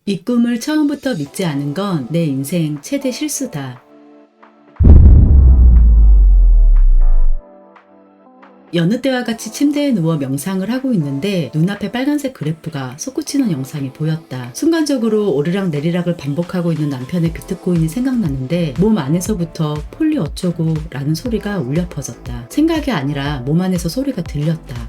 이 꿈을 처음부터 믿지 않은 건 내 인생 최대 실수다. 여느 때와 같이 침대에 누워 명상을 하고 있는데 눈앞에 빨간색 그래프가 솟구치는 영상이 보였다. 순간적으로 오르락 내리락을 반복하고 있는 남편의 비트코인이 생각났는데 몸 안에서부터 폴리 어쩌고 라는 소리가 울려 퍼졌다. 생각이 아니라 몸 안에서 소리가 들렸다.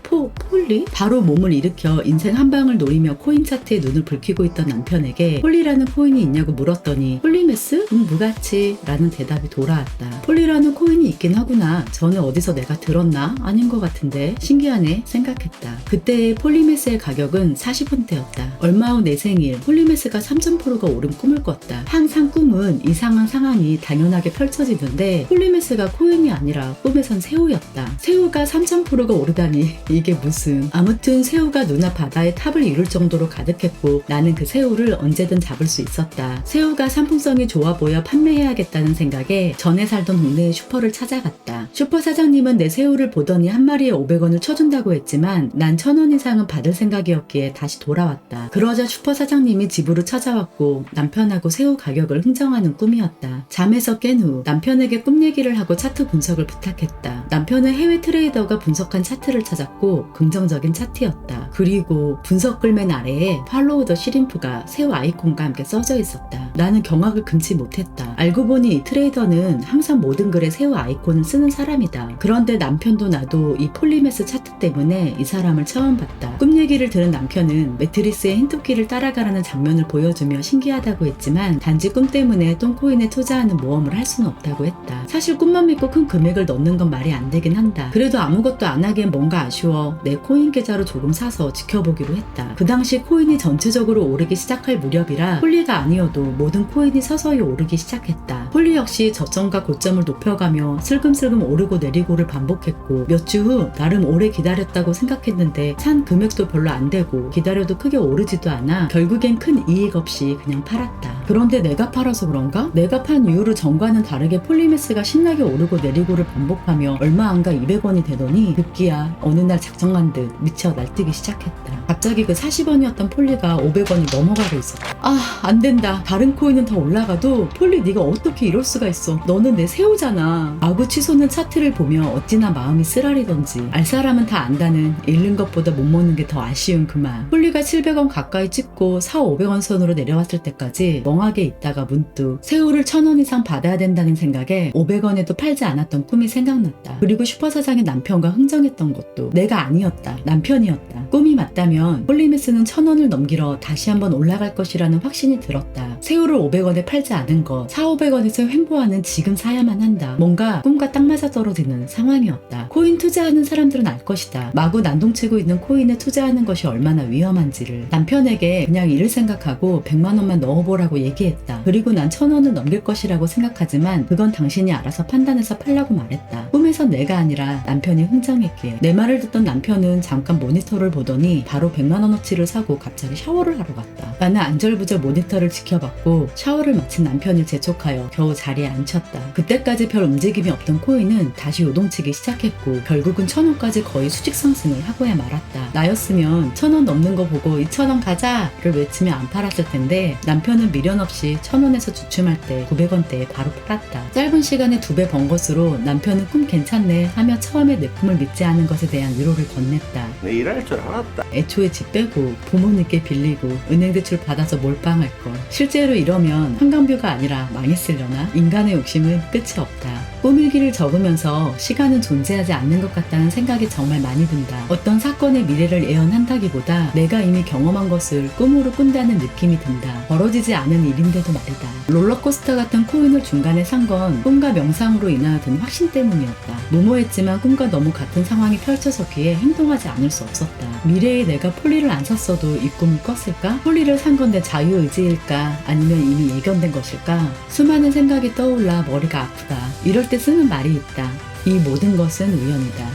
폴리? 바로 몸을 일으켜 인생 한 방을 노리며 코인 차트에 눈을 붉히고 있던 남편에게 폴리라는 코인이 있냐고 물었더니 폴리메스? 무가치 라는 대답이 돌아왔다. 폴리라는 코인이 있긴 하구나. 전에 어디서 내가 들었나? 아닌 것 같은데 신기하네 생각했다. 그때의 폴리메스의 가격은 40원대였다. 얼마 후 내 생일 폴리메스가 3000%가 오른 꿈을 꿨다. 항상 꿈은 이상한 상황이 당연하게 펼쳐지는데 폴리메스가 코인이 아니라 꿈에선 새우였다. 새우가 3000%가 오르다니 이게 무슨. 아무튼 새우가 눈앞 바다의 탑을 이룰 정도로 가득했고 나는 그 새우를 언제든 잡을 수 있었다. 새우가 상품성이 좋아 보여 판매해야겠다는 생각에 전에 살던 동네의 슈퍼를 찾아갔다. 슈퍼 사장님은 내 새우를 보더니 한 마리에 500원을 쳐준다고 했지만 난 1000원 이상은 받을 생각이었기에 다시 돌아왔다. 그러자 슈퍼 사장님이 집으로 찾아왔고 남편하고 새우 가격을 흥정하는 꿈이었다. 잠에서 깬 후 남편에게 꿈 얘기를 하고 차트 분석을 부탁했다. 남편은 해외 트레이더가 분석한 차트를 찾았고 긍정적인 차트였다. 그리고 분석 글맨 아래에 팔로우 더 시림프가 새우 아이콘과 함께 써져 있었다. 나는 경악을 금치 못했다. 알고 보니 이 트레이더는 항상 모든 글에 새우 아이콘을 쓰는 사람이다. 그런데 남편도 나도 이 폴리메스 차트 때문에 이 사람을 처음 봤다. 꿈 얘기를 들은 남편은 매트리스의 흰토끼를 따라가라는 장면을 보여주며 신기하다고 했지만 단지 꿈 때문에 똥코인에 투자하는 모험을 할 수는 없다고 했다. 사실 꿈만 믿고 큰 금액을 넣는 건 말이 안 되긴 한다. 그래도 아무것도 안 하기엔 뭔가 아쉬워 내 코인 계좌로 조금 사서 지켜보기로 했다. 그 당시 코인이 전체적으로 오르기 시작할 무렵이라 폴리가 아니어도 모든 코인이 서서히 오르기 시작했다. 폴리 역시 저점과 고점을 높여가며 슬금슬금 오르고 내리고를 반복했고 몇 주 후 나름 오래 기다렸다고 생각했는데 산 금액도 별로 안 되고 기다려도 크게 오르지도 않아 결국엔 큰 이익 없이 그냥 팔았다. 그런데 내가 팔아서 그런가? 내가 판 이후로 전과는 다르게 폴리메스가 신나게 오르고 내리고를 반복하며 얼마 안가 200원이 되더니 급기야 어느 날 작정한 듯 미쳐 날뛰기 시작했다. 갑자기 그 40원이었던 폴리가 500원이 넘어가고 있었다. 아, 안 된다. 다른 코인은 더 올라가도 폴리 네가 어떻게 이럴 수가 있어. 너는 내 새우잖아. 마구 치솟는 차트를 보며 어찌나 마음이 쓰라리던지. 알 사람은 다 안다는 잃는 것보다 못 먹는 게 더 아쉬운 그만. 폴리가 700원 가까이 찍고 4,500원 선으로 내려왔을 때까지 멍하게 있다가 문득 새우를 1000원 이상 받아야 된다는 생각에 500원에도 팔지 않았던 꿈이 생각났다. 그리고 슈퍼사장의 남편과 흥정했던 것도 내가 아니었다. 남편이었다. 꿈이 맞다면 폴리메스는 1000원을 넘기러 다시 한번 올라갈 것이라는 확신이 들었다. 새우를 500원에 팔지 않은 것, 4,500원에서 횡보하는 지금 사야만 한다. 뭔가 꿈과 딱 맞아떨어지는 상황이었다. 코인 투자하는 사람들은 알 것이다. 마구 난동치고 있는 코인에 투자하는 것이 얼마나 위험한지를. 남편에게 그냥 이를 생각하고 100만 원만 넣어보라고 얘기했다. 그리고 난 1000원을 넘길 것이라고 생각하지만 그건 당신이 알아서 판단해서 팔라고 말했다. 꿈에선 내가 아니라 남편이 흥정했기에. 내 말을 듣던 남편은 잠깐 모니터를 보더니 바로 100만 원어치를 사고 갑자기 샤워를 하러 갔다. 나는 안절부절 모니터를 지켜봤고 샤워를 마친 남편을 재촉하여 겨우 자리에 앉혔다. 그때까지 별 움직임이 없던 코인은 다시 요동치기 시작했고 결국은 1000원까지 거의 수직 상승을 하고야 말았다. 나였으면 1000원 넘는 거 보고 2000원 가자를 외치며 안 팔았을 텐데 남편은 미련 없이 1000원에서 주춤할 때 900원대에 바로 팔았다. 짧은 시간에 2배 번 것으로 남편은 꿈 괜찮네 하며 처음에 내 꿈을 믿지 않은 것에 대한 위로를 건넸다. 내 일할 줄 알았다. 애초에 집 빼고 부모님께 빌리고 은행 대출 받아서 몰빵할 걸. 실제로 이러면 한강뷰가 아니라 망했으려나? 인간의 욕심은 끝이 없다. 꿈일기를 적으면서 시간은 존재하지 않는 것 같다는 생각이 정말 많이 든다. 어떤 사건의 미래를 예언한다기보다 내가 이미 경험한 것을 꿈으로 꾼다는 느낌이 든다. 벌어지지 않은 일인데도 말이다. 롤러코스터 같은 코인을 중간에 산 건 꿈과 명상으로 인하여 든 확신 때문이었다. 무모했지만 꿈과 너무 같은 상황이 펼쳐졌기에 행동하지 않을 수 없었다. 미래에 내가 폴리를 안 샀어도 이 꿈을 꿨을까? 폴리를 산 건 내 자유의지일까? 아니면 이미 예견된 것일까? 수많은 생각이 떠올라 머리가 아프다. 이럴 때 쓰는 말이 있다. 이 모든 것은 우연이다.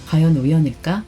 과연 우연일까?